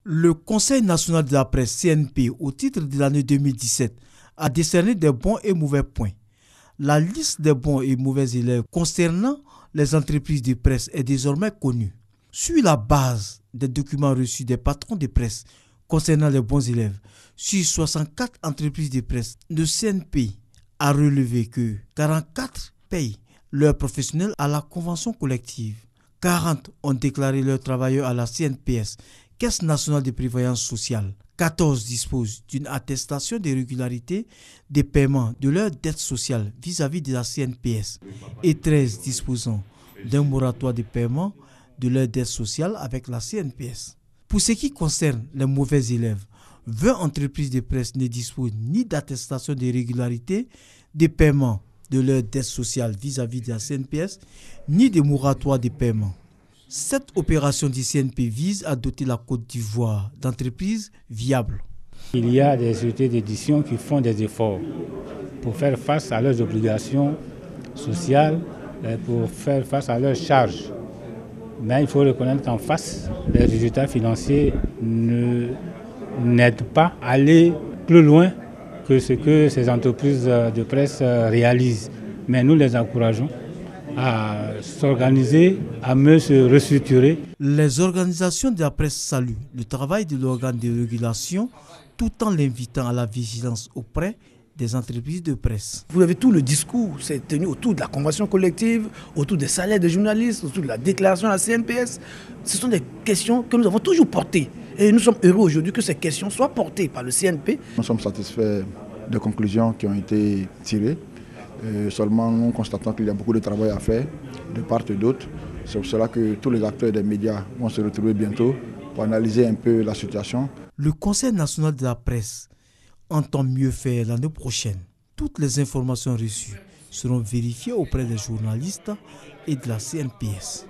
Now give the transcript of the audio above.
Le Conseil national de la presse CNP, au titre de l'année 2017, a décerné des bons et mauvais points. La liste des bons et mauvais élèves concernant les entreprises de presse est désormais connue. Sur la base des documents reçus des patrons de presse concernant les bons élèves, sur 64 entreprises de presse, le CNP a relevé que 44 payent leurs professionnels à la convention collective. 40 ont déclaré leurs travailleurs à la CNPS, Caisse nationale de prévoyance sociale. 14 disposent d'une attestation de régularité des paiements de leurs dettes sociales vis-à-vis de la CNPS et 13 disposant d'un moratoire de paiement de leurs dettes sociales avec la CNPS. Pour ce qui concerne les mauvais élèves, 20 entreprises de presse ne disposent ni d'attestation de régularité des paiements de leurs dettes sociales vis-à-vis de la CNPS, ni de moratoire de paiement. Cette opération du CNP vise à doter la Côte d'Ivoire d'entreprises viables. Il y a des sociétés d'édition qui font des efforts pour faire face à leurs obligations sociales, pour faire face à leurs charges. Mais il faut reconnaître qu'en face, les résultats financiers n'aident pas à aller plus loin que ce que ces entreprises de presse réalisent. Mais nous les encourageons à s'organiser, à mieux se restructurer. Les organisations de la presse saluent le travail de l'organe de régulation tout en l'invitant à la vigilance auprès des entreprises de presse. Vous avez tout le discours, c'est tenu autour de la convention collective, autour des salaires des journalistes, autour de la déclaration à la CNPS. Ce sont des questions que nous avons toujours portées. Et nous sommes heureux aujourd'hui que ces questions soient portées par le CNP. Nous sommes satisfaits des conclusions qui ont été tirées. Seulement, nous constatons qu'il y a beaucoup de travail à faire de part et d'autre. C'est pour cela que tous les acteurs des médias vont se retrouver bientôt pour analyser un peu la situation. Le Conseil national de la presse entend mieux faire l'année prochaine. Toutes les informations reçues seront vérifiées auprès des journalistes et de la CNPS.